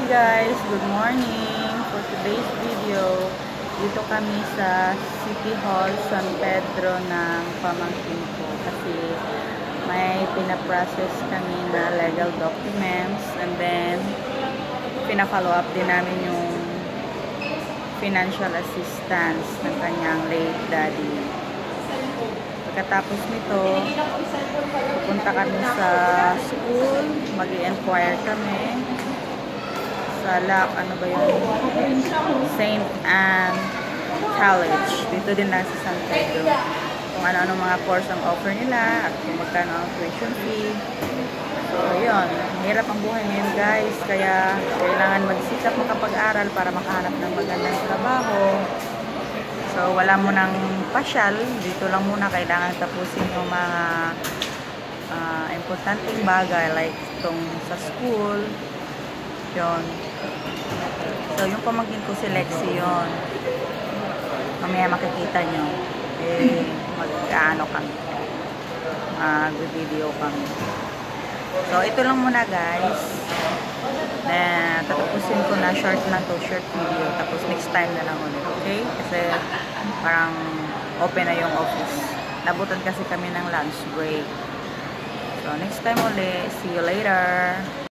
guys, good morning. For today's video, dito kami sa City Hall San Pedro ng pamangkin ko kasi may pinaprocess kami na legal documents and then pina-follow up din namin yung financial assistance ng kanyang late daddy. Pagkatapos nito, pupunta kami sa school, mag-i-inquire kami sa ano ba yun? St. Anne College. Dito din lang sa San Pedro. Kung ano-ano mga course ang offer nila at kung magkano ang tuition fee. So, yun. Mahirap ang buhay ngayon, guys. Kaya, kailangan magsikap makapag-aral para makahanap ng magandang trabaho. So, wala mo nang pasyal. Dito lang muna kailangan tapusin yung mga importanteng bagay like itong sa school. Yun. So, yung pamangkin ko si Lexi yun. Mamaya makikita nyo. Mag-ano kami. Mag-video kami. So, ito lang muna guys. Tatapusin ko na short lang to, short video. Tapos next time na lang ulit. Okay? Kasi parang open na yung office. Nabutan kasi kami ng lunch break. So, next time ulit. See you later.